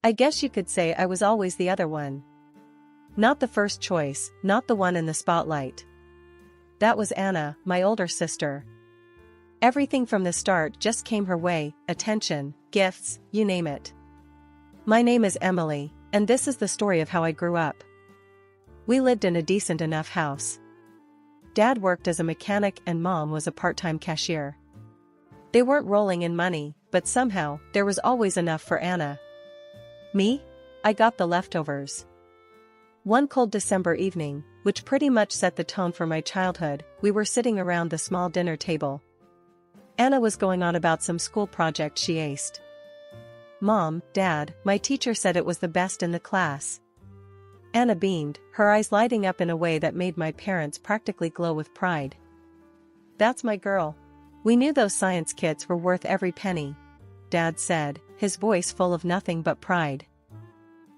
I guess you could say I was always the other one. Not the first choice, not the one in the spotlight. That was Anna, my older sister. Everything from the start just came her way, attention, gifts, you name it. My name is Emily, and this is the story of how I grew up. We lived in a decent enough house. Dad worked as a mechanic and Mom was a part-time cashier. They weren't rolling in money, but somehow, there was always enough for Anna. Me? I got the leftovers. One cold December evening, which pretty much set the tone for my childhood, we were sitting around the small dinner table. Anna was going on about some school project she aced. Mom, Dad, my teacher said it was the best in the class. Anna beamed, her eyes lighting up in a way that made my parents practically glow with pride. That's my girl. We knew those science kits were worth every penny, Dad said, his voice full of nothing but pride.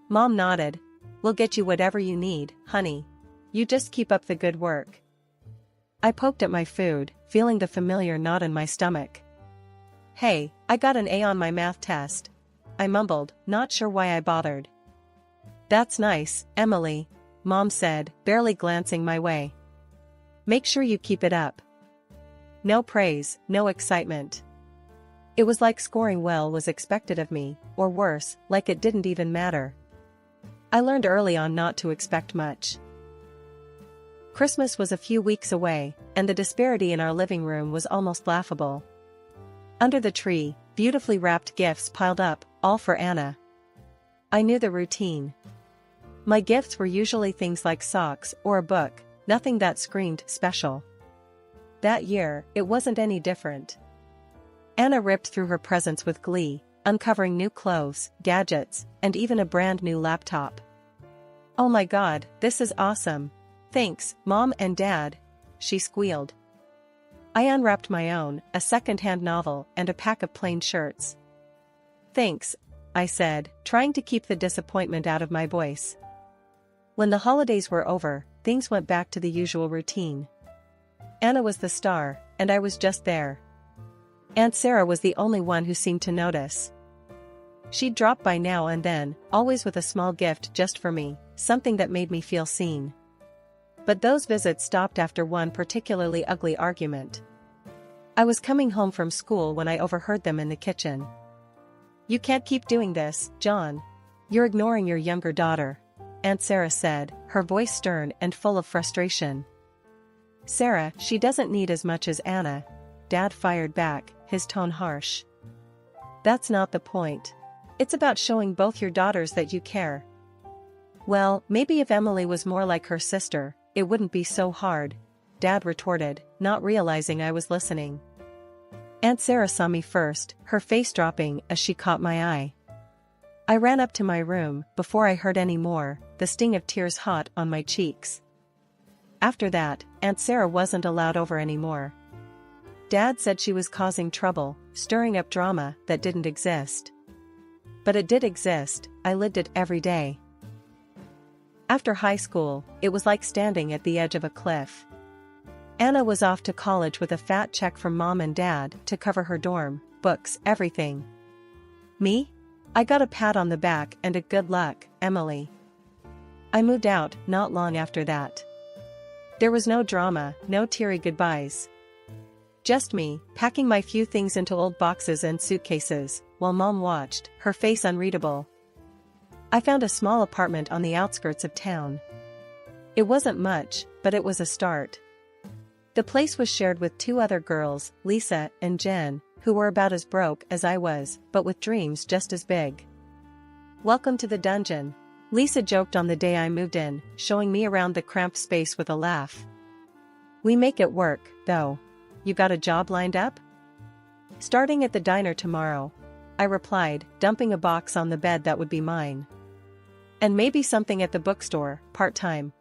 Mom nodded. We'll get you whatever you need, honey. You just keep up the good work. I poked at my food, feeling the familiar knot in my stomach. Hey, I got an A on my math test. I mumbled, not sure why I bothered. That's nice, Emily, Mom said, barely glancing my way. Make sure you keep it up. No praise, no excitement. It was like scoring well was expected of me, or worse, like it didn't even matter. I learned early on not to expect much. Christmas was a few weeks away, and the disparity in our living room was almost laughable. Under the tree, beautifully wrapped gifts piled up, all for Anna. I knew the routine. My gifts were usually things like socks or a book, nothing that screamed special. That year, it wasn't any different. Anna ripped through her presents with glee, uncovering new clothes, gadgets, and even a brand new laptop. Oh my God, this is awesome. Thanks, Mom and Dad, she squealed. I unwrapped my own, a second-hand novel and a pack of plain shirts. Thanks, I said, trying to keep the disappointment out of my voice. When the holidays were over, things went back to the usual routine. Anna was the star, and I was just there. Aunt Sarah was the only one who seemed to notice. She'd drop by now and then, always with a small gift just for me, something that made me feel seen. But those visits stopped after one particularly ugly argument. I was coming home from school when I overheard them in the kitchen. You can't keep doing this, John. You're ignoring your younger daughter, Aunt Sarah said, her voice stern and full of frustration. Sarah, she doesn't need as much as Anna, Dad fired back, his tone harsh. That's not the point. It's about showing both your daughters that you care. Well, maybe if Emily was more like her sister, it wouldn't be so hard, Dad retorted, not realizing I was listening. Aunt Sarah saw me first, her face dropping as she caught my eye. I ran up to my room, before I heard any more, the sting of tears hot on my cheeks. After that, Aunt Sarah wasn't allowed over anymore. Dad said she was causing trouble, stirring up drama that didn't exist. But it did exist, I lived it every day. After high school, it was like standing at the edge of a cliff. Anna was off to college with a fat check from Mom and Dad to cover her dorm, books, everything. Me? I got a pat on the back and a good luck, Emily. I moved out not long after that. There was no drama, no teary goodbyes. Just me, packing my few things into old boxes and suitcases, while Mom watched, her face unreadable. I found a small apartment on the outskirts of town. It wasn't much, but it was a start. The place was shared with two other girls, Lisa and Jen, who were about as broke as I was, but with dreams just as big. Welcome to the dungeon, Lisa joked on the day I moved in, showing me around the cramped space with a laugh. We make it work, though. You got a job lined up? Starting at the diner tomorrow, I replied, dumping a box on the bed that would be mine. And maybe something at the bookstore, part-time.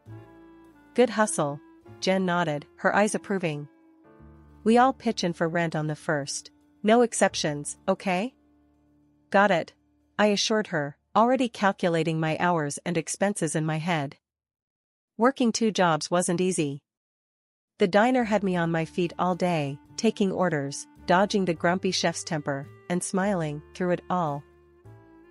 Good hustle, Jen nodded, her eyes approving. We all pitch in for rent on the first. No exceptions, okay? Got it, I assured her, already calculating my hours and expenses in my head. Working 2 jobs wasn't easy. The diner had me on my feet all day, taking orders, dodging the grumpy chef's temper, and smiling through it all.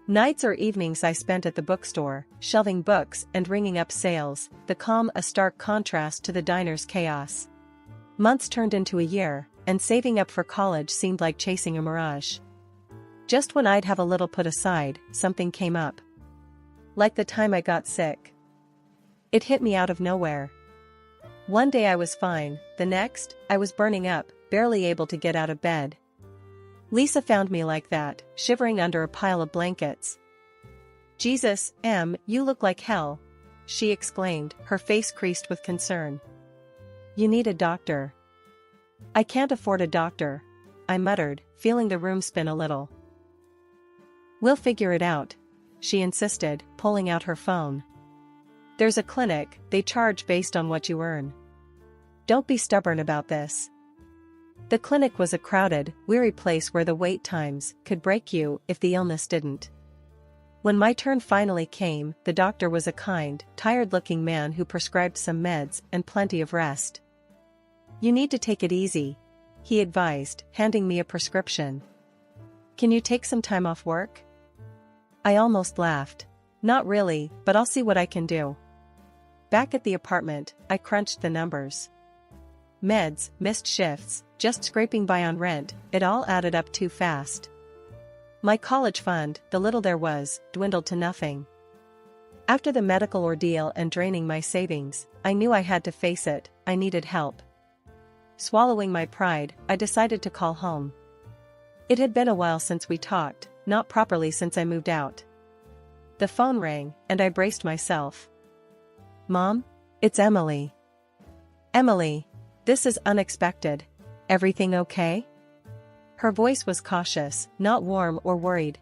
Nights or evenings I spent at the bookstore, shelving books and ringing up sales, the calm a stark contrast to the diner's chaos. Months turned into a year, and saving up for college seemed like chasing a mirage. Just when I'd have a little put aside, something came up. Like the time I got sick. It hit me out of nowhere. One day I was fine, the next, I was burning up, barely able to get out of bed. Lisa found me like that, shivering under a pile of blankets. "Jesus, Em, you look like hell," she exclaimed, her face creased with concern. "You need a doctor." "I can't afford a doctor," I muttered, feeling the room spin a little. "We'll figure it out," she insisted, pulling out her phone. "There's a clinic, they charge based on what you earn. Don't be stubborn about this." The clinic was a crowded, weary place where the wait times could break you if the illness didn't. When my turn finally came, the doctor was a kind, tired-looking man who prescribed some meds and plenty of rest. "You need to take it easy," he advised, handing me a prescription. "Can you take some time off work?" I almost laughed. "Not really, but I'll see what I can do." Back at the apartment, I crunched the numbers. Meds, missed shifts, just scraping by on rent, it all added up too fast. My college fund, the little there was, dwindled to nothing. After the medical ordeal and draining my savings, I knew I had to face it, I needed help. Swallowing my pride, I decided to call home. It had been a while since we talked, not properly since I moved out. The phone rang, and I braced myself. "Mom? It's Emily." "Emily, this is unexpected. Everything okay?" Her voice was cautious, not warm or worried.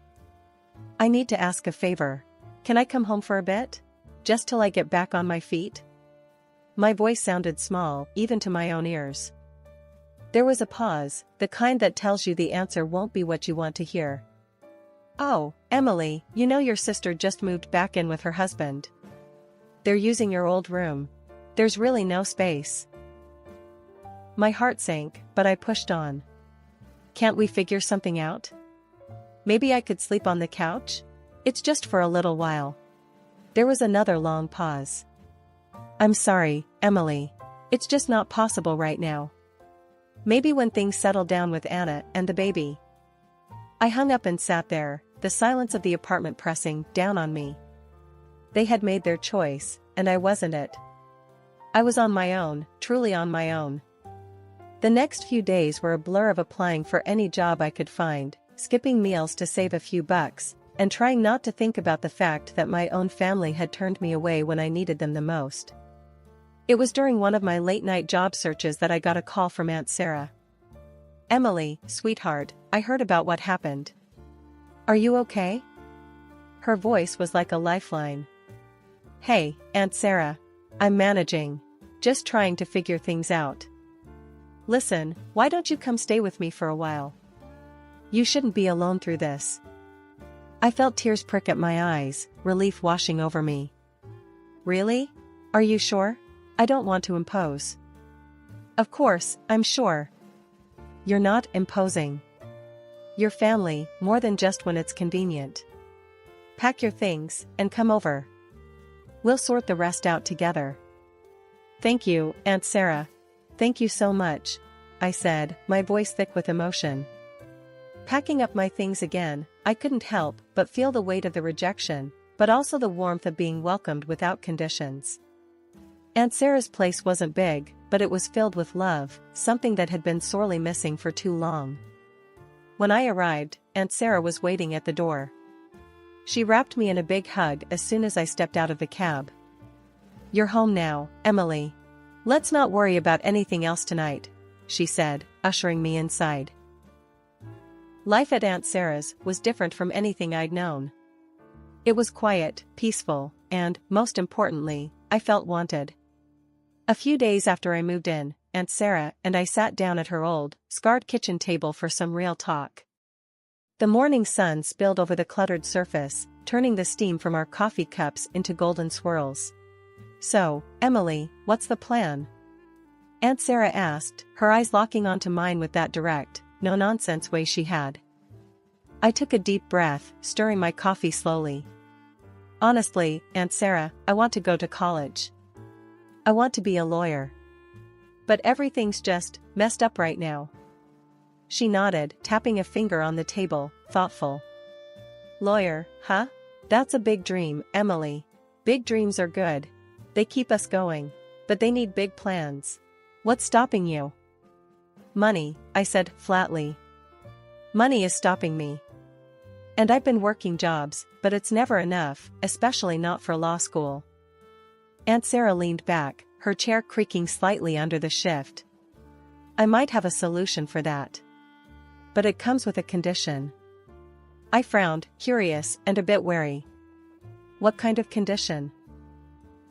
"I need to ask a favor. Can I come home for a bit? Just till I get back on my feet?" My voice sounded small, even to my own ears. There was a pause, the kind that tells you the answer won't be what you want to hear. "Oh, Emily, you know your sister just moved back in with her husband. They're using your old room. There's really no space." My heart sank, but I pushed on. "Can't we figure something out? Maybe I could sleep on the couch? It's just for a little while." There was another long pause. "I'm sorry, Emily. It's just not possible right now. Maybe when things settle down with Anna and the baby." I hung up and sat there, the silence of the apartment pressing down on me. They had made their choice, and I wasn't it. I was on my own, truly on my own. The next few days were a blur of applying for any job I could find, skipping meals to save a few bucks, and trying not to think about the fact that my own family had turned me away when I needed them the most. It was during one of my late-night job searches that I got a call from Aunt Sarah. "Emily, sweetheart, I heard about what happened. Are you okay?" Her voice was like a lifeline. "Hey, Aunt Sarah. I'm managing. Just trying to figure things out. Listen, why don't you come stay with me for a while? You shouldn't be alone through this." I felt tears prick at my eyes, relief washing over me. "Really? Are you sure? I don't want to impose." "Of course, I'm sure. You're not imposing. Your family, more than just when it's convenient. Pack your things, and come over. We'll sort the rest out together." "Thank you, Aunt Sarah. Thank you so much," I said, my voice thick with emotion. Packing up my things again, I couldn't help but feel the weight of the rejection, but also the warmth of being welcomed without conditions. Aunt Sarah's place wasn't big, but it was filled with love, something that had been sorely missing for too long. When I arrived, Aunt Sarah was waiting at the door. She wrapped me in a big hug as soon as I stepped out of the cab. "You're home now, Emily. Let's not worry about anything else tonight," she said, ushering me inside. Life at Aunt Sarah's was different from anything I'd known. It was quiet, peaceful, and, most importantly, I felt wanted. A few days after I moved in, Aunt Sarah and I sat down at her old, scarred kitchen table for some real talk. The morning sun spilled over the cluttered surface, turning the steam from our coffee cups into golden swirls. "So, Emily, what's the plan?" Aunt Sarah asked, her eyes locking onto mine with that direct, no-nonsense way she had. I took a deep breath, stirring my coffee slowly. Honestly, Aunt Sarah, I want to go to college. I want to be a lawyer. But everything's just messed up right now. She nodded, tapping a finger on the table, thoughtful. Lawyer, huh? That's a big dream, Emily. Big dreams are good. They keep us going. But they need big plans. What's stopping you? Money, I said flatly. Money is stopping me. And I've been working jobs, but it's never enough, especially not for law school. Aunt Sarah leaned back, her chair creaking slightly under the shift. I might have a solution for that. But it comes with a condition. I frowned, curious and a bit wary. What kind of condition?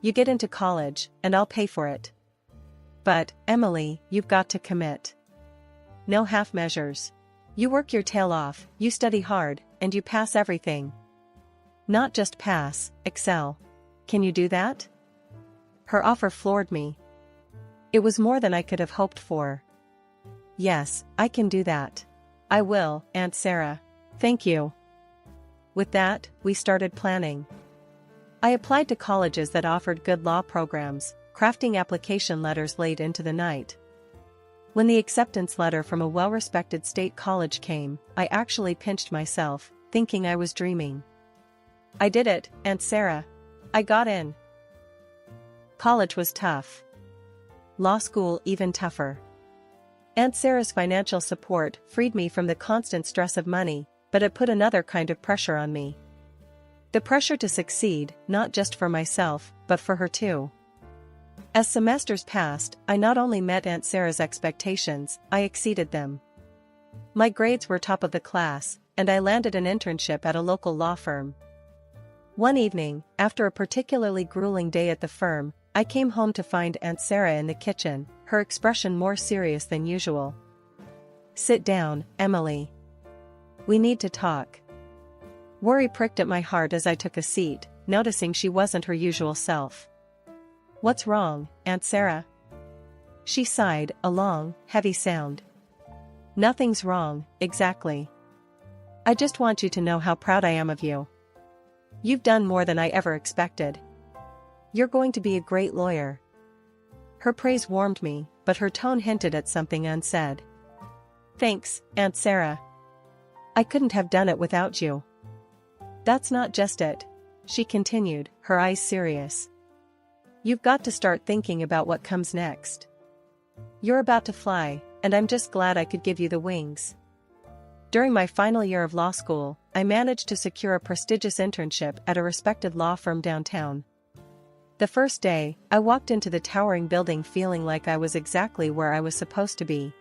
You get into college, and I'll pay for it. But, Emily, you've got to commit. No half measures. You work your tail off, you study hard, and you pass everything. Not just pass, excel. Can you do that? Her offer floored me. It was more than I could have hoped for. Yes, I can do that. I will, Aunt Sarah. Thank you. With that, we started planning. I applied to colleges that offered good law programs, crafting application letters late into the night. When the acceptance letter from a well-respected state college came, I actually pinched myself, thinking I was dreaming. I did it, Aunt Sarah. I got in. College was tough. Law school even tougher. Aunt Sarah's financial support freed me from the constant stress of money, but it put another kind of pressure on me. The pressure to succeed, not just for myself, but for her too. As semesters passed, I not only met Aunt Sarah's expectations, I exceeded them. My grades were top of the class, and I landed an internship at a local law firm. One evening, after a particularly grueling day at the firm, I came home to find Aunt Sarah in the kitchen, her expression more serious than usual. Sit down, Emily. We need to talk. Worry pricked at my heart as I took a seat, noticing she wasn't her usual self. What's wrong, Aunt Sarah? She sighed, a long, heavy sound. Nothing's wrong, exactly. I just want you to know how proud I am of you. You've done more than I ever expected. You're going to be a great lawyer. Her praise warmed me, but her tone hinted at something unsaid. Thanks, Aunt Sarah. I couldn't have done it without you. That's not just it, she continued, her eyes serious. You've got to start thinking about what comes next. You're about to fly, and I'm just glad I could give you the wings. During my final year of law school, I managed to secure a prestigious internship at a respected law firm downtown. The first day, I walked into the towering building feeling like I was exactly where I was supposed to be.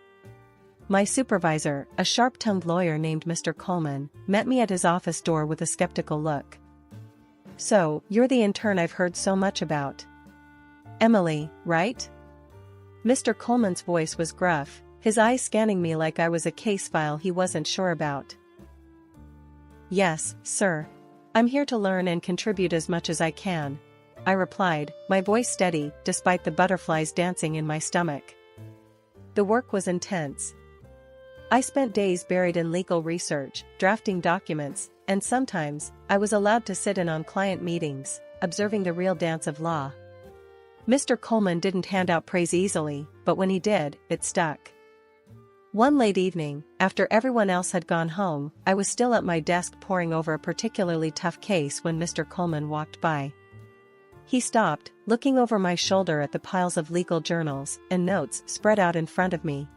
My supervisor, a sharp-tongued lawyer named Mr. Coleman, met me at his office door with a skeptical look. So, you're the intern I've heard so much about. Emily, right? Mr. Coleman's voice was gruff, his eyes scanning me like I was a case file he wasn't sure about. Yes, sir. I'm here to learn and contribute as much as I can, I replied, my voice steady despite the butterflies dancing in my stomach. The work was intense. I spent days buried in legal research, drafting documents, and sometimes, I was allowed to sit in on client meetings, observing the real dance of law. Mr. Coleman didn't hand out praise easily, but when he did, it stuck. One late evening, after everyone else had gone home, I was still at my desk poring over a particularly tough case when Mr. Coleman walked by. He stopped, looking over my shoulder at the piles of legal journals and notes spread out in front of me.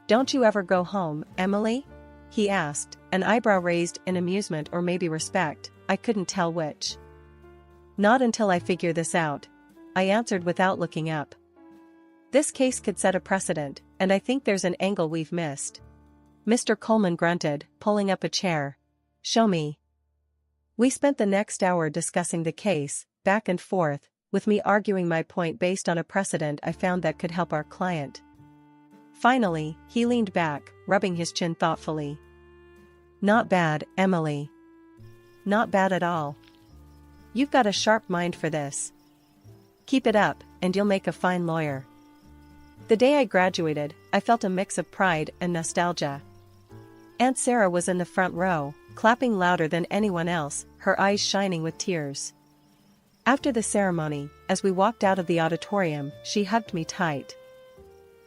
Don't you ever go home, Emily? He asked, an eyebrow raised in amusement or maybe respect, I couldn't tell which. Not until I figure this out, I answered without looking up. This case could set a precedent, and I think there's an angle we've missed. Mr. Coleman grunted, pulling up a chair. Show me. We spent the next hour discussing the case, back and forth, with me arguing my point based on a precedent I found that could help our client. Finally, he leaned back, rubbing his chin thoughtfully. Not bad, Emily. Not bad at all. You've got a sharp mind for this. Keep it up, and you'll make a fine lawyer. The day I graduated, I felt a mix of pride and nostalgia. Aunt Sarah was in the front row, clapping louder than anyone else, her eyes shining with tears. After the ceremony, as we walked out of the auditorium, she hugged me tight.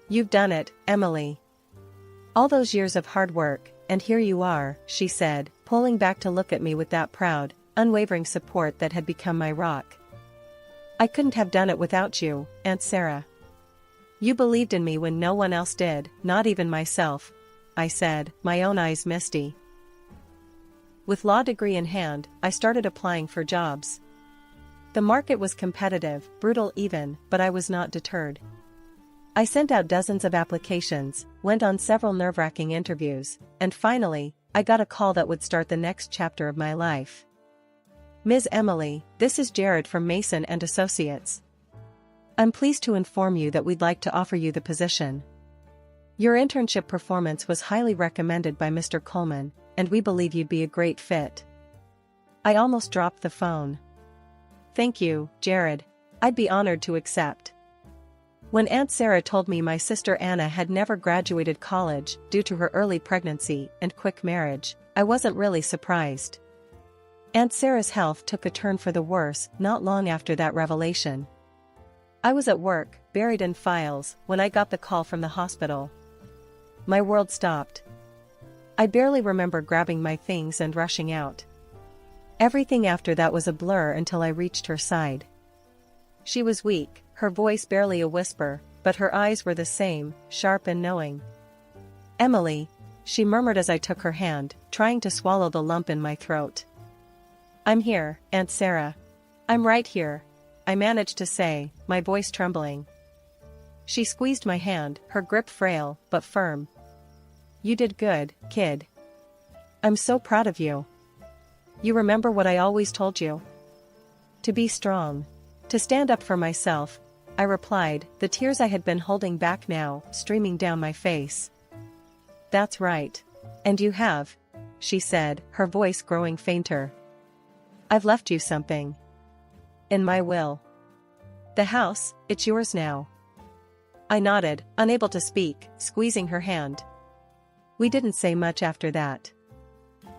"You've done it, Emily. All those years of hard work, and here you are," she said, pulling back to look at me with that proud, unwavering support that had become my rock. "I couldn't have done it without you, Aunt Sarah. You believed in me when no one else did, not even myself," I said, my own eyes misty. With law degree in hand, I started applying for jobs. The market was competitive, brutal even, but I was not deterred. I sent out dozens of applications, went on several nerve-wracking interviews, and finally, I got a call that would start the next chapter of my life. "Ms. Emily, this is Jared from Mason and Associates. I'm pleased to inform you that we'd like to offer you the position. Your internship performance was highly recommended by Mr. Coleman, and we believe you'd be a great fit." I almost dropped the phone. "Thank you, Jared. I'd be honored to accept." When Aunt Sarah told me my sister Anna had never graduated college due to her early pregnancy and quick marriage, I wasn't really surprised. Aunt Sarah's health took a turn for the worse not long after that revelation. I was at work, buried in files, when I got the call from the hospital. My world stopped. I barely remember grabbing my things and rushing out. Everything after that was a blur until I reached her side. She was weak, her voice barely a whisper, but her eyes were the same, sharp and knowing. "Emily," she murmured as I took her hand, trying to swallow the lump in my throat. "I'm here, Aunt Sarah. I'm right here," I managed to say, my voice trembling. She squeezed my hand, her grip frail, but firm. "You did good, kid. I'm so proud of you. You remember what I always told you? To be strong. To stand up for myself," I replied, the tears I had been holding back now streaming down my face. "That's right. And you have," she said, her voice growing fainter. "I've left you something. In my will. The house, it's yours now." I nodded, unable to speak, squeezing her hand. We didn't say much after that.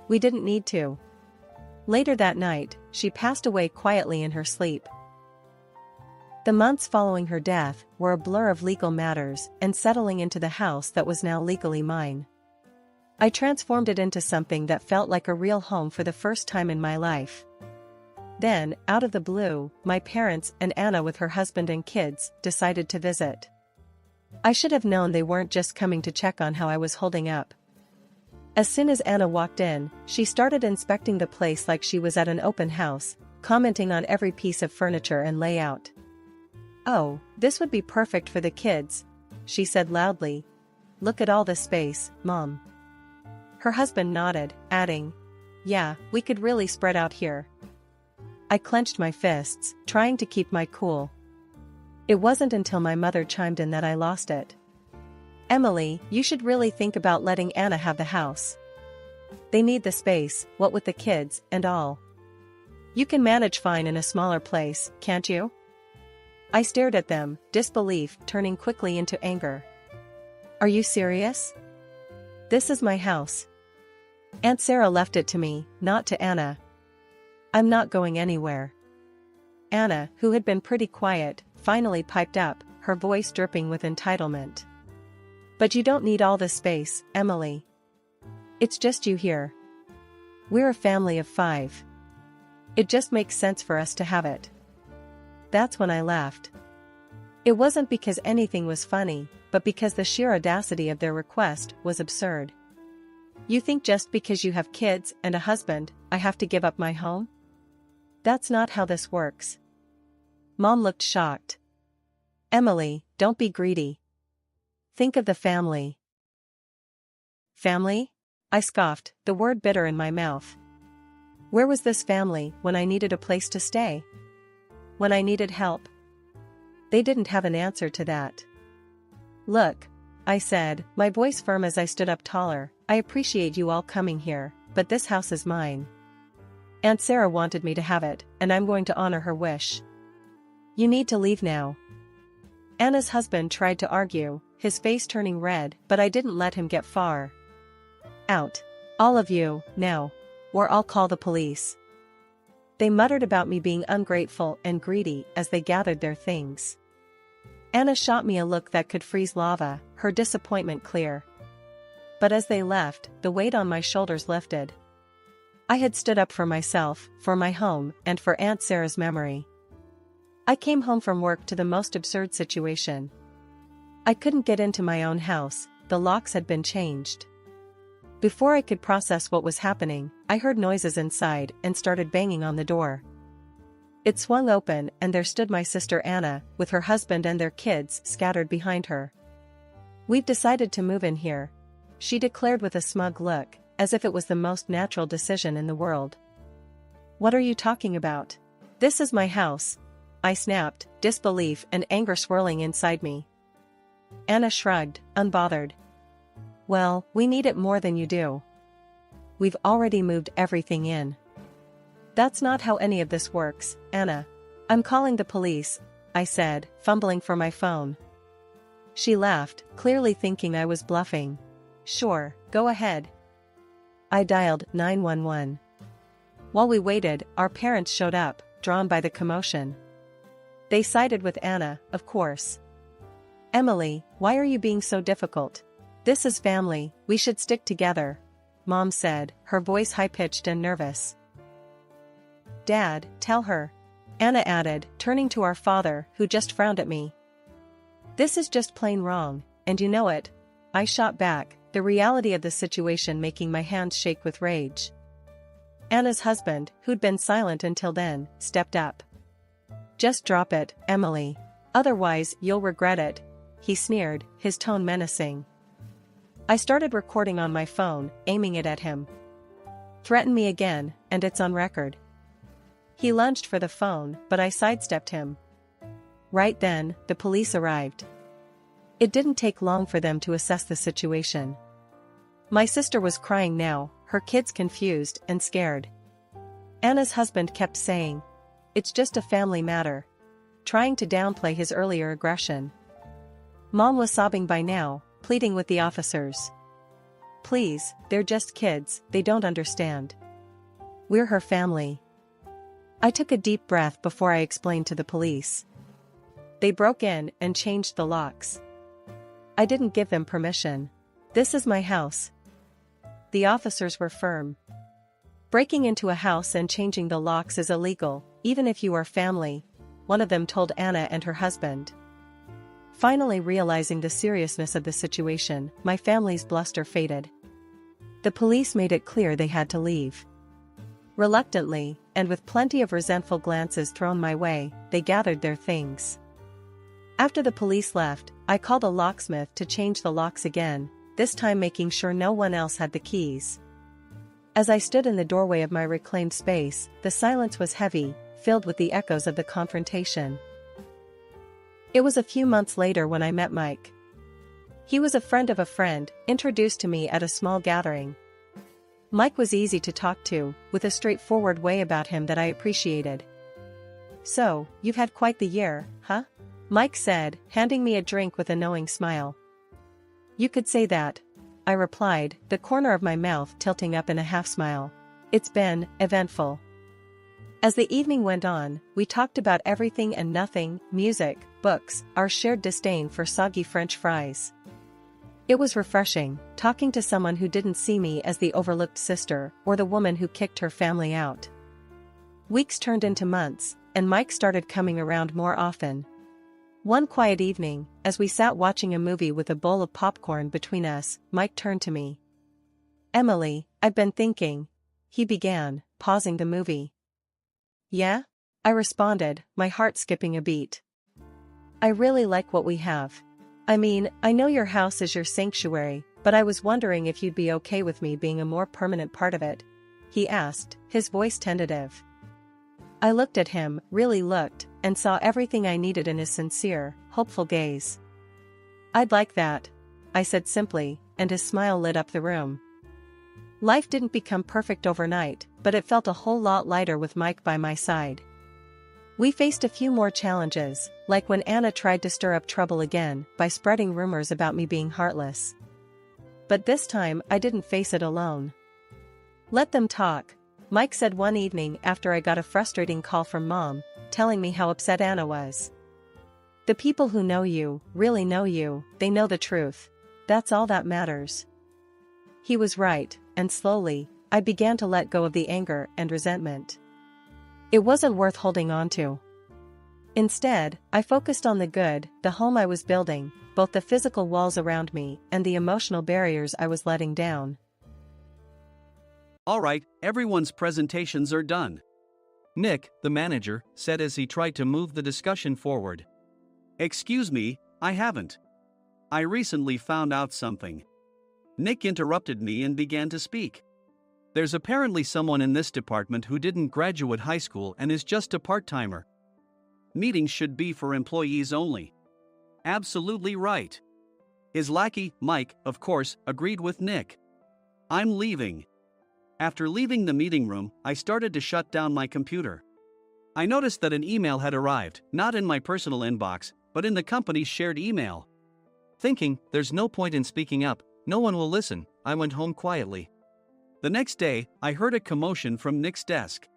We didn't need to. Later that night, she passed away quietly in her sleep. The months following her death were a blur of legal matters and settling into the house that was now legally mine. I transformed it into something that felt like a real home for the first time in my life. Then, out of the blue, my parents and Anna with her husband and kids decided to visit. I should have known they weren't just coming to check on how I was holding up. As soon as Anna walked in, she started inspecting the place like she was at an open house, commenting on every piece of furniture and layout. "Oh, this would be perfect for the kids," she said loudly. "Look at all this space, Mom." Her husband nodded, adding, "Yeah, we could really spread out here." I clenched my fists, trying to keep my cool. It wasn't until my mother chimed in that I lost it. "Emily, you should really think about letting Anna have the house. They need the space, what with the kids and all. You can manage fine in a smaller place, can't you?" I stared at them, disbelief turning quickly into anger. "Are you serious? This is my house. Aunt Sarah left it to me, not to Anna. I'm not going anywhere." Anna, who had been pretty quiet, finally piped up, her voice dripping with entitlement. "But you don't need all this space, Emily. It's just you here. We're a family of 5. It just makes sense for us to have it." That's when I laughed. It wasn't because anything was funny, but because the sheer audacity of their request was absurd. "You think just because you have kids and a husband, I have to give up my home? That's not how this works." Mom looked shocked. "Emily, don't be greedy. Think of the family." "Family?" I scoffed, the word bitter in my mouth. Where was this family when I needed a place to stay? When I needed help? They didn't have an answer to that. "Look," I said, my voice firm as I stood up taller, "I appreciate you all coming here, but this house is mine. Aunt Sarah wanted me to have it, and I'm going to honor her wish. You need to leave now." Anna's husband tried to argue, his face turning red, but I didn't let him get far. Out. All of you, now. Or I'll call the police. They muttered about me being ungrateful and greedy as they gathered their things. Anna shot me a look that could freeze lava, her disappointment clear. But as they left, the weight on my shoulders lifted. I had stood up for myself, for my home, and for Aunt Sarah's memory. I came home from work to the most absurd situation. I couldn't get into my own house, the locks had been changed. Before I could process what was happening, I heard noises inside and started banging on the door. It swung open and there stood my sister Anna, with her husband and their kids scattered behind her. "We've decided to move in here," she declared with a smug look, as if it was the most natural decision in the world. "What are you talking about? This is my house," I snapped, disbelief and anger swirling inside me. Anna shrugged, unbothered. "Well, we need it more than you do. We've already moved everything in." "That's not how any of this works, Anna. I'm calling the police," I said, fumbling for my phone. She laughed, clearly thinking I was bluffing. "Sure, go ahead." I dialed 911. While we waited, our parents showed up, drawn by the commotion. They sided with Anna, of course. "Emily, why are you being so difficult? This is family, we should stick together," Mom said, her voice high-pitched and nervous. "Dad, tell her," Anna added, turning to our father, who just frowned at me. "This is just plain wrong, and you know it," I shot back, the reality of the situation making my hands shake with rage. Anna's husband, who'd been silent until then, stepped up. "Just drop it, Emily. Otherwise, you'll regret it," he sneered, his tone menacing. I started recording on my phone, aiming it at him. "Threaten me again, and it's on record." He lunged for the phone, but I sidestepped him. Right then, the police arrived. It didn't take long for them to assess the situation. My sister was crying now, her kids confused and scared. Anna's husband kept saying, "It's just a family matter," trying to downplay his earlier aggression. Mom was sobbing by now, pleading with the officers. "Please, they're just kids, they don't understand. We're her family." I took a deep breath before I explained to the police. They broke in and changed the locks. I didn't give them permission. "This is my house." The officers were firm. "Breaking into a house and changing the locks is illegal, even if you are family," one of them told Anna and her husband. Finally realizing the seriousness of the situation, my family's bluster faded. The police made it clear they had to leave. Reluctantly, and with plenty of resentful glances thrown my way, they gathered their things. After the police left, I called a locksmith to change the locks again, this time making sure no one else had the keys. As I stood in the doorway of my reclaimed space, the silence was heavy, filled with the echoes of the confrontation. It was a few months later when I met Mike. He was a friend of a friend, introduced to me at a small gathering. Mike was easy to talk to, with a straightforward way about him that I appreciated. "So, you've had quite the year, huh?" Mike said, handing me a drink with a knowing smile. "You could say that," I replied, the corner of my mouth tilting up in a half-smile. "It's been eventful." As the evening went on, we talked about everything and nothing, music, books, our shared disdain for soggy French fries. It was refreshing, talking to someone who didn't see me as the overlooked sister or the woman who kicked her family out. Weeks turned into months, and Mike started coming around more often. One quiet evening, as we sat watching a movie with a bowl of popcorn between us, Mike turned to me. "Emily, I've been thinking," he began, pausing the movie. "Yeah?" I responded, my heart skipping a beat. "I really like what we have. I mean, I know your house is your sanctuary, but I was wondering if you'd be okay with me being a more permanent part of it," he asked, his voice tentative. I looked at him, really looked, and saw everything I needed in his sincere, hopeful gaze. "I'd like that," I said simply, and his smile lit up the room. Life didn't become perfect overnight, but it felt a whole lot lighter with Mike by my side. We faced a few more challenges, like when Anna tried to stir up trouble again by spreading rumors about me being heartless. But this time I didn't face it alone. "Let them talk," Mike said one evening after I got a frustrating call from Mom, telling me how upset Anna was. "The people who know you, really know you, they know the truth. That's all that matters." He was right, and slowly, I began to let go of the anger and resentment. It wasn't worth holding on to. Instead, I focused on the good, the home I was building, both the physical walls around me and the emotional barriers I was letting down. "All right, everyone's presentations are done," Nick, the manager, said as he tried to move the discussion forward. "Excuse me, I haven't. I recently found out something." Nick interrupted me and began to speak. "There's apparently someone in this department who didn't graduate high school and is just a part-timer. Meetings should be for employees only." "Absolutely right." His lackey, Mike, of course, agreed with Nick. "I'm leaving." After leaving the meeting room, I started to shut down my computer. I noticed that an email had arrived, not in my personal inbox, but in the company's shared email. Thinking, there's no point in speaking up, no one will listen, I went home quietly. The next day, I heard a commotion from Nick's desk.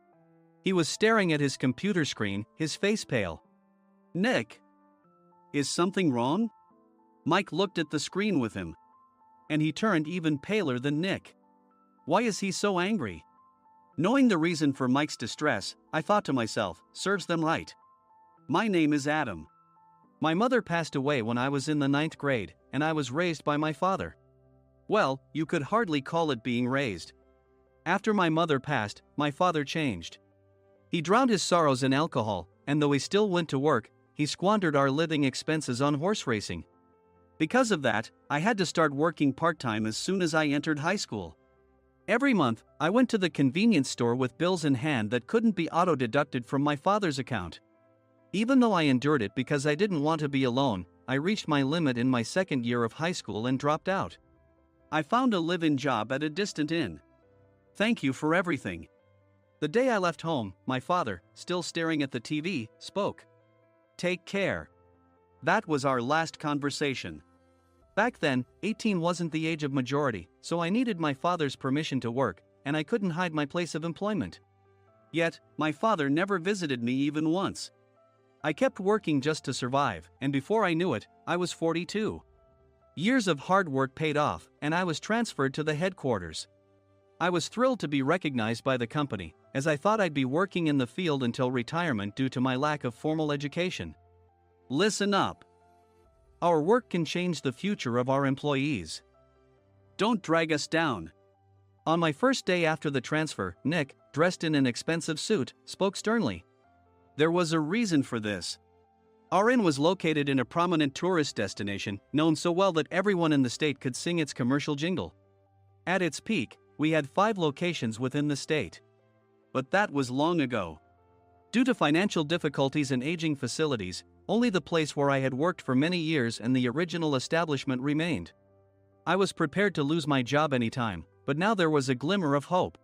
He was staring at his computer screen, his face pale. "Nick, is something wrong?" Mike looked at the screen with him. And he turned even paler than Nick. Why is he so angry? Knowing the reason for Mike's distress, I thought to myself, serves them right. My name is Adam. My mother passed away when I was in the 9th grade, and I was raised by my father. Well, you could hardly call it being raised. After my mother passed, my father changed. He drowned his sorrows in alcohol, and though he still went to work, he squandered our living expenses on horse racing. Because of that, I had to start working part-time as soon as I entered high school. Every month, I went to the convenience store with bills in hand that couldn't be auto-deducted from my father's account. Even though I endured it because I didn't want to be alone, I reached my limit in my second year of high school and dropped out. I found a live-in job at a distant inn. Thank you for everything. The day I left home, my father, still staring at the TV, spoke. Take care. That was our last conversation. Back then, 18 wasn't the age of majority, so I needed my father's permission to work, and I couldn't hide my place of employment. Yet, my father never visited me even once. I kept working just to survive, and before I knew it, I was 42. Years of hard work paid off, and I was transferred to the headquarters. I was thrilled to be recognized by the company, as I thought I'd be working in the field until retirement due to my lack of formal education. Listen up. Our work can change the future of our employees. Don't drag us down. On my first day after the transfer, Nick, dressed in an expensive suit, spoke sternly. There was a reason for this. Our inn was located in a prominent tourist destination, known so well that everyone in the state could sing its commercial jingle. At its peak, we had 5 locations within the state. But that was long ago. Due to financial difficulties and aging facilities, only the place where I had worked for many years and the original establishment remained. I was prepared to lose my job anytime, but now there was a glimmer of hope.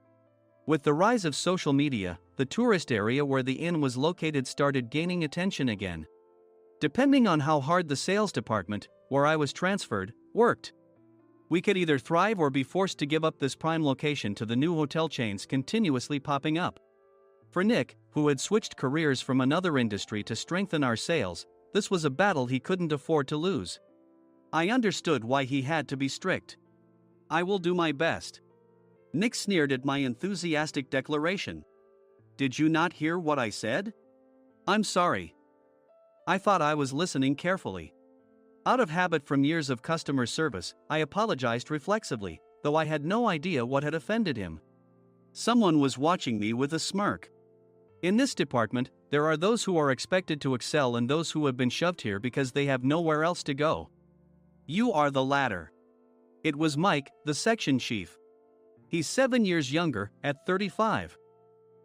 With the rise of social media, the tourist area where the inn was located started gaining attention again. Depending on how hard the sales department, where I was transferred, worked, we could either thrive or be forced to give up this prime location to the new hotel chains continuously popping up. For Nick, who had switched careers from another industry to strengthen our sales, this was a battle he couldn't afford to lose. I understood why he had to be strict. I will do my best. Nick sneered at my enthusiastic declaration. Did you not hear what I said? I'm sorry. I thought I was listening carefully. Out of habit from years of customer service, I apologized reflexively, though I had no idea what had offended him. Someone was watching me with a smirk. In this department, there are those who are expected to excel and those who have been shoved here because they have nowhere else to go. You are the latter. It was Mike, the section chief. He's 7 years younger, at 35.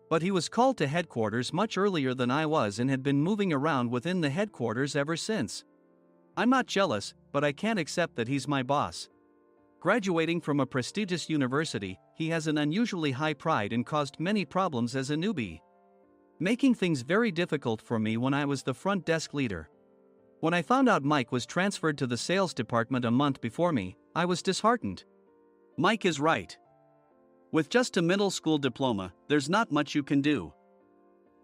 But he was called to headquarters much earlier than I was and had been moving around within the headquarters ever since. I'm not jealous, but I can't accept that he's my boss. Graduating from a prestigious university, he has an unusually high pride and caused many problems as a newbie, making things very difficult for me when I was the front desk leader. When I found out Mike was transferred to the sales department a month before me, I was disheartened. Mike is right. With just a middle school diploma, there's not much you can do.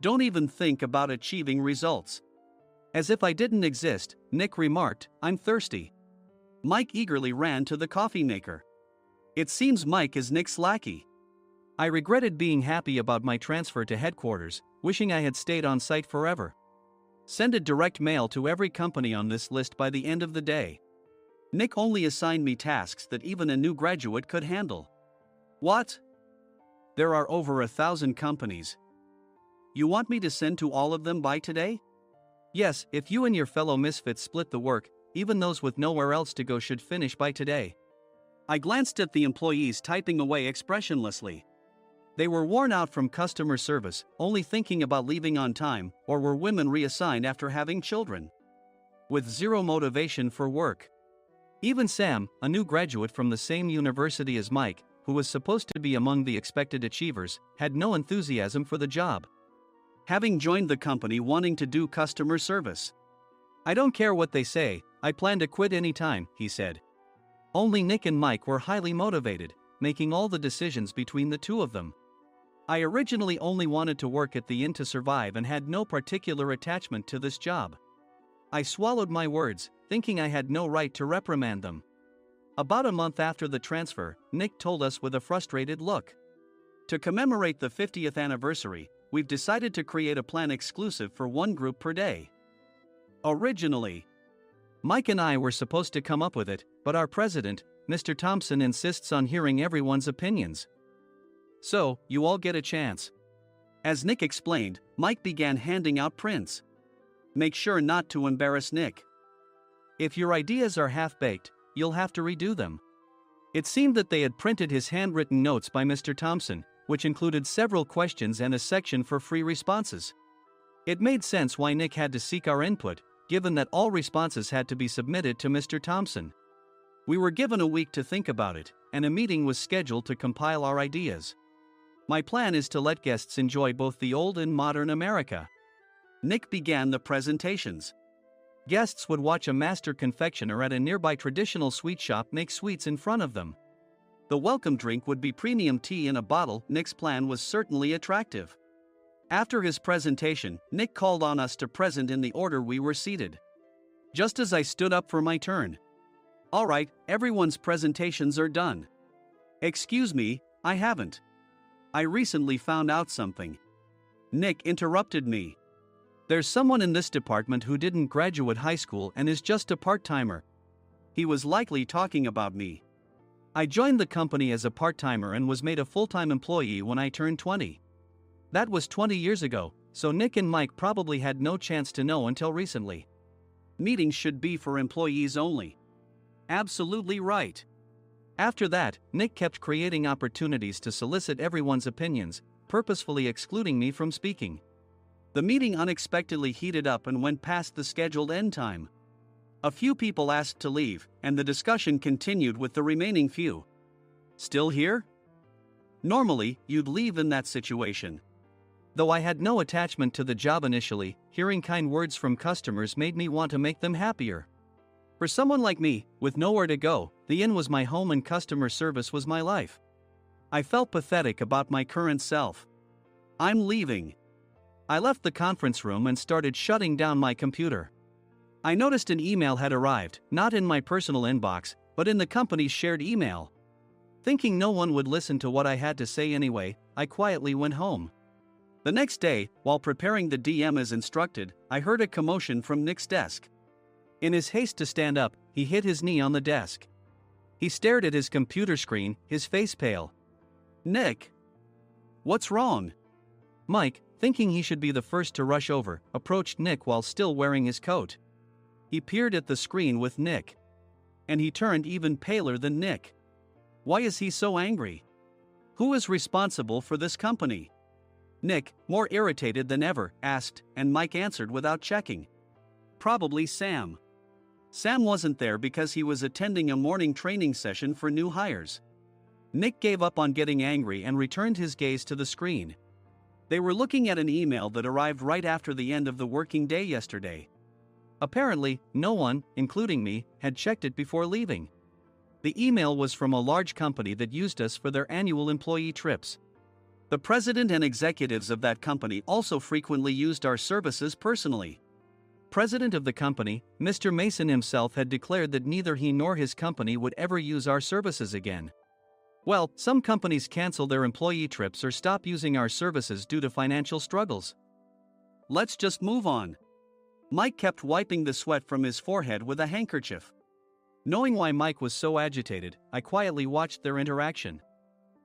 Don't even think about achieving results. As if I didn't exist, Nick remarked, I'm thirsty. Mike eagerly ran to the coffee maker. It seems Mike is Nick's lackey. I regretted being happy about my transfer to headquarters, wishing I had stayed on site forever. Send a direct mail to every company on this list by the end of the day. Nick only assigned me tasks that even a new graduate could handle. What? There are over 1,000 companies. You want me to send to all of them by today? Yes, if you and your fellow misfits split the work, even those with nowhere else to go should finish by today. I glanced at the employees typing away expressionlessly. They were worn out from customer service, only thinking about leaving on time, or were women reassigned after having children. With zero motivation for work. Even Sam, a new graduate from the same university as Mike, who was supposed to be among the expected achievers, had no enthusiasm for the job. Having joined the company wanting to do customer service. I don't care what they say, I plan to quit anytime, he said. Only Nick and Mike were highly motivated, making all the decisions between the two of them. I originally only wanted to work at the inn to survive and had no particular attachment to this job. I swallowed my words, thinking I had no right to reprimand them. About a month after the transfer, Nick told us with a frustrated look. To commemorate the 50th anniversary, we've decided to create a plan exclusive for one group per day. Originally, Mike and I were supposed to come up with it, but our president, Mr. Thompson, insists on hearing everyone's opinions. So, you all get a chance. As Nick explained, Mike began handing out prints. Make sure not to embarrass Nick. If your ideas are half-baked, you'll have to redo them. It seemed that they had printed his handwritten notes by Mr. Thompson, which included several questions and a section for free responses. It made sense why Nick had to seek our input, given that all responses had to be submitted to Mr. Thompson. We were given a week to think about it, and a meeting was scheduled to compile our ideas. My plan is to let guests enjoy both the old and modern America. Nick began the presentations. Guests would watch a master confectioner at a nearby traditional sweet shop make sweets in front of them. The welcome drink would be premium tea in a bottle. Nick's plan was certainly attractive. After his presentation, Nick called on us to present in the order we were seated. Just as I stood up for my turn. All right, everyone's presentations are done. Excuse me, I haven't. I recently found out something. Nick interrupted me. There's someone in this department who didn't graduate high school and is just a part-timer. He was likely talking about me. I joined the company as a part-timer and was made a full-time employee when I turned 20. That was 20 years ago, so Nick and Mike probably had no chance to know until recently. Meetings should be for employees only. Absolutely right. After that, Nick kept creating opportunities to solicit everyone's opinions, purposefully excluding me from speaking. The meeting unexpectedly heated up and went past the scheduled end time. A few people asked to leave, and the discussion continued with the remaining few. Still here? Normally, you'd leave in that situation. Though I had no attachment to the job initially, hearing kind words from customers made me want to make them happier. For someone like me, with nowhere to go, the inn was my home and customer service was my life. I felt pathetic about my current self. I'm leaving. I left the conference room and started shutting down my computer. I noticed an email had arrived, not in my personal inbox, but in the company's shared email. Thinking no one would listen to what I had to say anyway, I quietly went home. The next day, while preparing the DM as instructed, I heard a commotion from Nick's desk. In his haste to stand up, he hit his knee on the desk. He stared at his computer screen, his face pale. Nick! What's wrong? Mike, thinking he should be the first to rush over, approached Nick while still wearing his coat. He peered at the screen with Nick. And he turned even paler than Nick. Why is he so angry? Who is responsible for this company? Nick, more irritated than ever, asked, and Mike answered without checking. Probably Sam. Sam wasn't there because he was attending a morning training session for new hires. Nick gave up on getting angry and returned his gaze to the screen. They were looking at an email that arrived right after the end of the working day yesterday. Apparently, no one, including me, had checked it before leaving. The email was from a large company that used us for their annual employee trips. The president and executives of that company also frequently used our services personally. President of the company, Mr. Mason himself, had declared that neither he nor his company would ever use our services again. Well, some companies cancel their employee trips or stop using our services due to financial struggles. Let's just move on. Mike kept wiping the sweat from his forehead with a handkerchief. Knowing why Mike was so agitated, I quietly watched their interaction.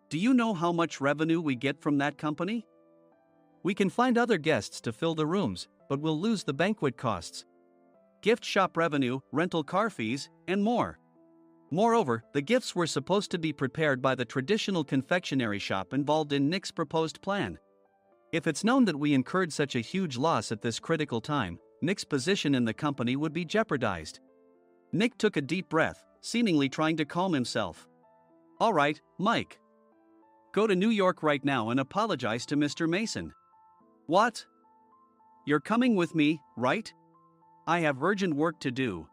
Do you know how much revenue we get from that company? We can find other guests to fill the rooms, but we'll lose the banquet costs, gift shop revenue, rental car fees, and more. Moreover, the gifts were supposed to be prepared by the traditional confectionery shop involved in Nick's proposed plan. If it's known that we incurred such a huge loss at this critical time, Nick's position in the company would be jeopardized. Nick took a deep breath, seemingly trying to calm himself. All right, Mike. Go to New York right now and apologize to Mr. Mason. What? You're coming with me, right? I have urgent work to do.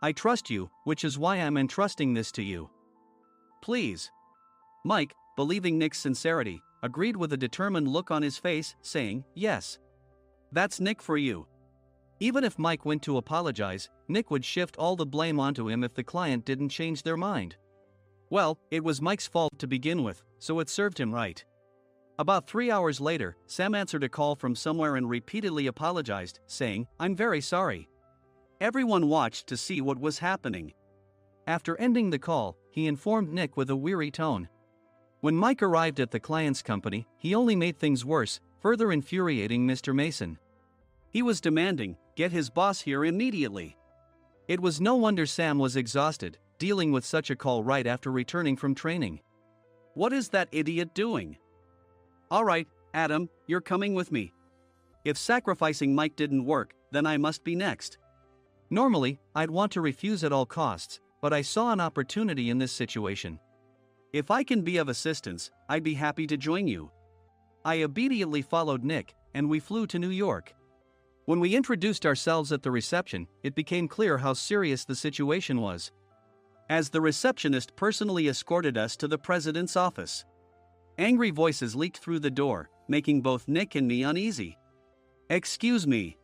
I trust you, which is why I'm entrusting this to you. Please. Mike, believing Nick's sincerity, agreed with a determined look on his face, saying, yes. That's Nick for you. Even if Mike went to apologize, Nick would shift all the blame onto him if the client didn't change their mind. Well, it was Mike's fault to begin with, so it served him right. About 3 hours later, Sam answered a call from somewhere and repeatedly apologized, saying, I'm very sorry. Everyone watched to see what was happening. After ending the call, he informed Nick with a weary tone. When Mike arrived at the client's company, he only made things worse, further infuriating Mr. Mason. He was demanding, get his boss here immediately. It was no wonder Sam was exhausted, dealing with such a call right after returning from training. What is that idiot doing? All right, Adam, you're coming with me. If sacrificing Mike didn't work, then I must be next. Normally, I'd want to refuse at all costs, but I saw an opportunity in this situation. If I can be of assistance, I'd be happy to join you. I obediently followed Nick, and we flew to New York. When we introduced ourselves at the reception, it became clear how serious the situation was, as the receptionist personally escorted us to the president's office. Angry voices leaked through the door, making both Nick and me uneasy. Excuse me.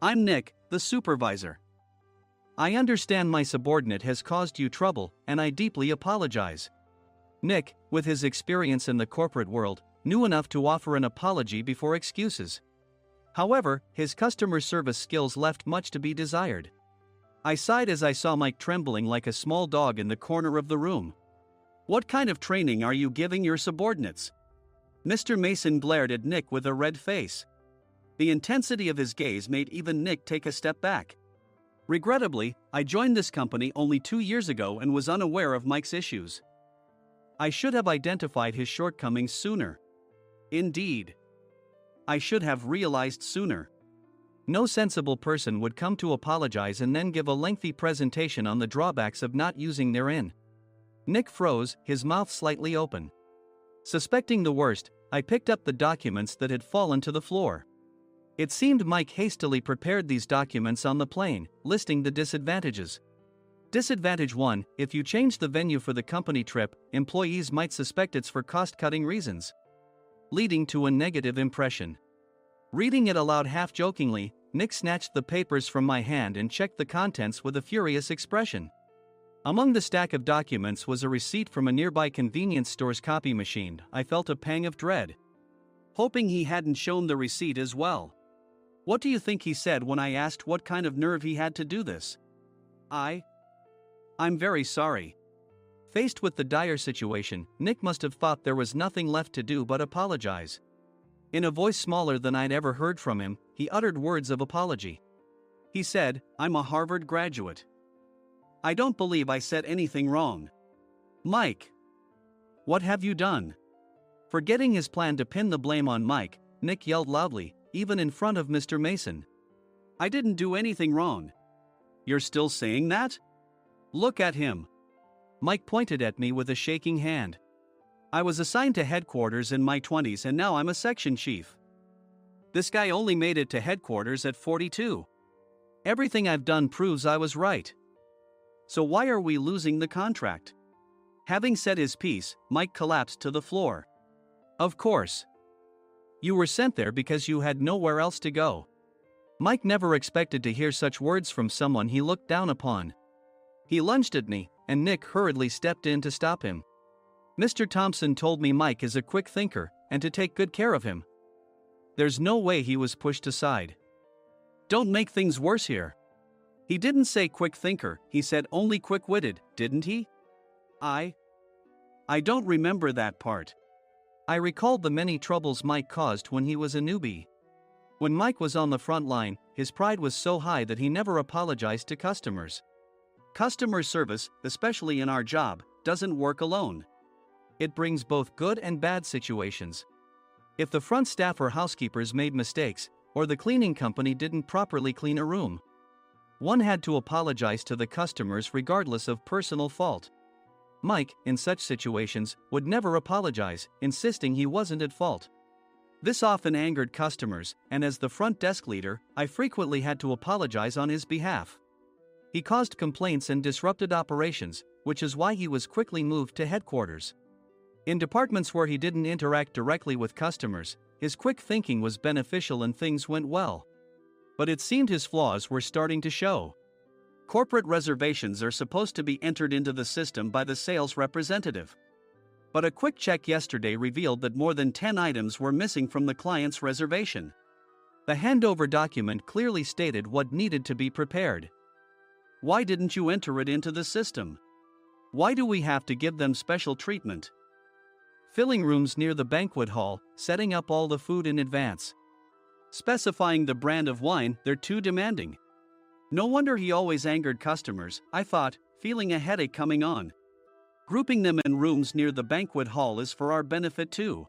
I'm Nick, the supervisor. I understand my subordinate has caused you trouble, and I deeply apologize. Nick, with his experience in the corporate world, knew enough to offer an apology before excuses. However, his customer service skills left much to be desired. I sighed as I saw Mike trembling like a small dog in the corner of the room. What kind of training are you giving your subordinates? Mr. Mason glared at Nick with a red face. The intensity of his gaze made even Nick take a step back. Regrettably, I joined this company only 2 years ago and was unaware of Mike's issues. I should have identified his shortcomings sooner. Indeed. I should have realized sooner. No sensible person would come to apologize and then give a lengthy presentation on the drawbacks of not using their in. Nick froze, his mouth slightly open. Suspecting the worst, I picked up the documents that had fallen to the floor. It seemed Mike hastily prepared these documents on the plane, listing the disadvantages. Disadvantage 1: if you change the venue for the company trip, employees might suspect it's for cost-cutting reasons, leading to a negative impression. Reading it aloud half-jokingly, Nick snatched the papers from my hand and checked the contents with a furious expression. Among the stack of documents was a receipt from a nearby convenience store's copy machine. I felt a pang of dread, hoping he hadn't shown the receipt as well. What do you think he said when I asked what kind of nerve he had to do this? I'm very sorry. Faced with the dire situation, Nick must have thought there was nothing left to do but apologize. In a voice smaller than I'd ever heard from him, he uttered words of apology. He said, I'm a Harvard graduate. I don't believe I said anything wrong. Mike, what have you done? Forgetting his plan to pin the blame on Mike, Nick yelled loudly, even in front of Mr. Mason. I didn't do anything wrong. You're still saying that? Look at him. Mike pointed at me with a shaking hand. I was assigned to headquarters in my 20s and now I'm a section chief. This guy only made it to headquarters at 42. Everything I've done proves I was right. So why are we losing the contract? Having said his piece, Mike collapsed to the floor. Of course. You were sent there because you had nowhere else to go. Mike never expected to hear such words from someone he looked down upon. He lunged at me, and Nick hurriedly stepped in to stop him. Mr. Thompson told me Mike is a quick thinker, and to take good care of him. There's no way he was pushed aside. Don't make things worse here. He didn't say quick thinker, he said only quick-witted, didn't he? I don't remember that part. I recalled the many troubles Mike caused when he was a newbie. When Mike was on the front line, his pride was so high that he never apologized to customers. Customer service, especially in our job, doesn't work alone. It brings both good and bad situations. If the front staff or housekeepers made mistakes, or the cleaning company didn't properly clean a room, one had to apologize to the customers regardless of personal fault. Mike, in such situations, would never apologize, insisting he wasn't at fault. This often angered customers, and as the front desk leader, I frequently had to apologize on his behalf. He caused complaints and disrupted operations, which is why he was quickly moved to headquarters. In departments where he didn't interact directly with customers, his quick thinking was beneficial and things went well. But it seemed his flaws were starting to show. Corporate reservations are supposed to be entered into the system by the sales representative. But a quick check yesterday revealed that more than 10 items were missing from the client's reservation. The handover document clearly stated what needed to be prepared. Why didn't you enter it into the system? Why do we have to give them special treatment? Filling rooms near the banquet hall, setting up all the food in advance. Specifying the brand of wine, they're too demanding. No wonder he always angered customers, I thought, feeling a headache coming on. Grouping them in rooms near the banquet hall is for our benefit too.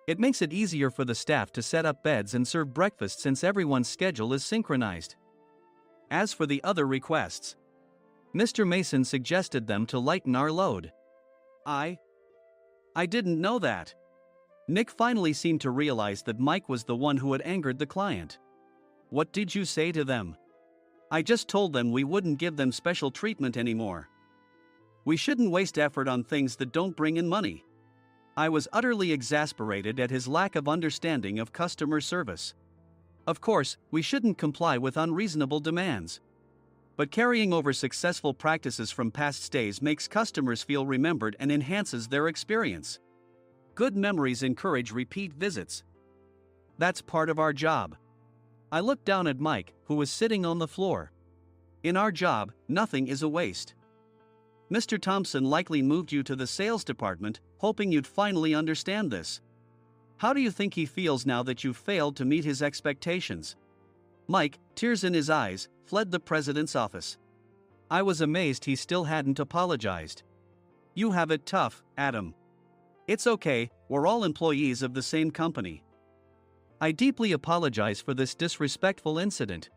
It makes it easier for the staff to set up beds and serve breakfast since everyone's schedule is synchronized. As for the other requests, Mr. Mason suggested them to lighten our load. I didn't know that. Nick finally seemed to realize that Mike was the one who had angered the client. What did you say to them? I just told them we wouldn't give them special treatment anymore. We shouldn't waste effort on things that don't bring in money. I was utterly exasperated at his lack of understanding of customer service. Of course, we shouldn't comply with unreasonable demands. But carrying over successful practices from past stays makes customers feel remembered and enhances their experience. Good memories encourage repeat visits. That's part of our job. I looked down at Mike, who was sitting on the floor. In our job, nothing is a waste. Mr. Thompson likely moved you to the sales department, hoping you'd finally understand this. How do you think he feels now that you failed to meet his expectations? Mike, tears in his eyes, fled the president's office. I was amazed he still hadn't apologized. You have it tough, Adam. It's okay, we're all employees of the same company. I deeply apologize for this disrespectful incident.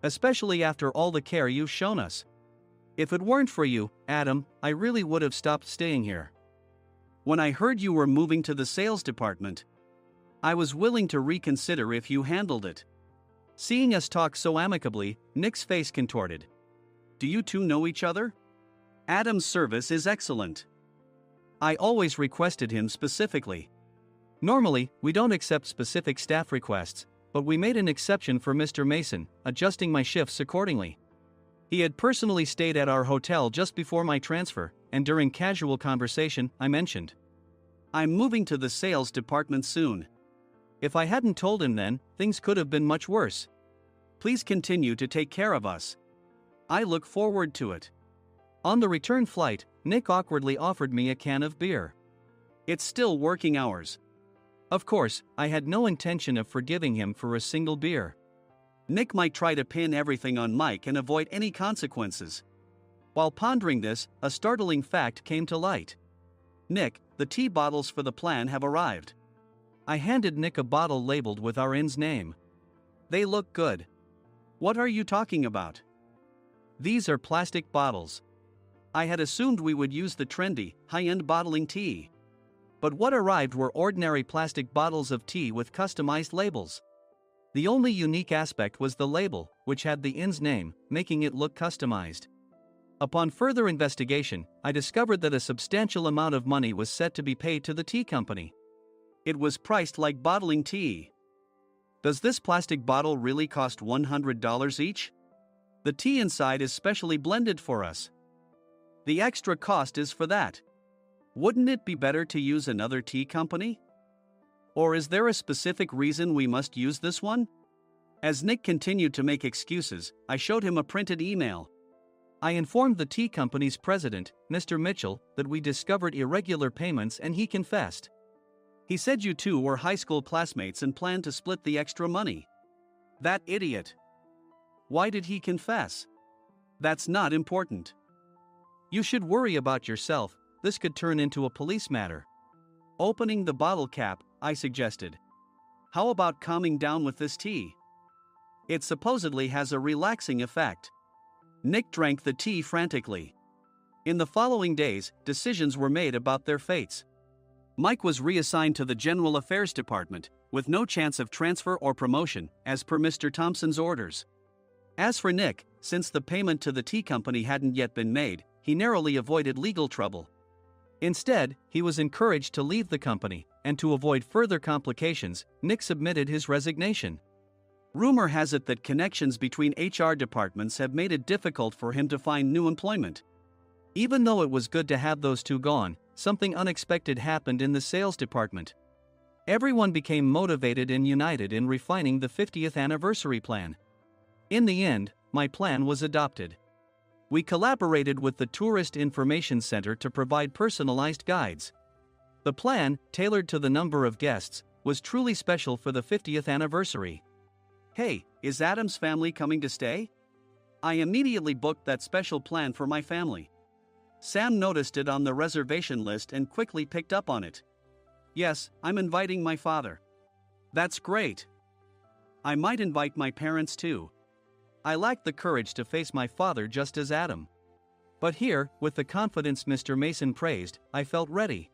Especially after all the care you've shown us. If it weren't for you, Adam, I really would have stopped staying here. When I heard you were moving to the sales department, I was willing to reconsider if you handled it. Seeing us talk so amicably, Nick's face contorted. Do you two know each other? Adam's service is excellent. I always requested him specifically. Normally, we don't accept specific staff requests, but we made an exception for Mr. Mason, adjusting my shifts accordingly. He had personally stayed at our hotel just before my transfer, and during casual conversation, I mentioned, I'm moving to the sales department soon. If I hadn't told him then, things could have been much worse. Please continue to take care of us. I look forward to it. On the return flight, Nick awkwardly offered me a can of beer. It's still working hours. Of course, I had no intention of forgiving him for a single beer. Nick might try to pin everything on Mike and avoid any consequences. While pondering this, a startling fact came to light. Nick, the tea bottles for the plan have arrived. I handed Nick a bottle labeled with our inn's name. They look good. What are you talking about? These are plastic bottles. I had assumed we would use the trendy, high-end bottling tea. But what arrived were ordinary plastic bottles of tea with customized labels. The only unique aspect was the label, which had the inn's name, making it look customized. Upon further investigation, I discovered that a substantial amount of money was set to be paid to the tea company. It was priced like bottling tea. Does this plastic bottle really cost $100 each? The tea inside is specially blended for us. The extra cost is for that. Wouldn't it be better to use another tea company? Or is there a specific reason we must use this one? As Nick continued to make excuses, I showed him a printed email. I informed the tea company's president, Mr. Mitchell, that we discovered irregular payments and he confessed. He said you two were high school classmates and planned to split the extra money. That idiot. Why did he confess? That's not important. You should worry about yourself, this could turn into a police matter. Opening the bottle cap, I suggested. How about calming down with this tea? It supposedly has a relaxing effect. Nick drank the tea frantically. In the following days, decisions were made about their fates. Mike was reassigned to the General Affairs Department, with no chance of transfer or promotion, as per Mr. Thompson's orders. As for Nick, since the payment to the tea company hadn't yet been made, he narrowly avoided legal trouble. Instead, he was encouraged to leave the company, and to avoid further complications, Nick submitted his resignation. Rumor has it that connections between HR departments have made it difficult for him to find new employment. Even though it was good to have those two gone, something unexpected happened in the sales department. Everyone became motivated and united in refining the 50th anniversary plan. In the end, my plan was adopted. We collaborated with the Tourist Information Center to provide personalized guides. The plan, tailored to the number of guests, was truly special for the 50th anniversary. Hey, is Adam's family coming to stay? I immediately booked that special plan for my family. Sam noticed it on the reservation list and quickly picked up on it. Yes, I'm inviting my father. That's great. I might invite my parents too. I lacked the courage to face my father just as Adam. But here, with the confidence Mr. Mason praised, I felt ready.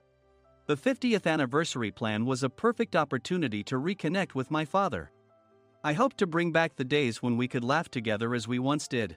The 50th anniversary plan was a perfect opportunity to reconnect with my father. I hoped to bring back the days when we could laugh together as we once did.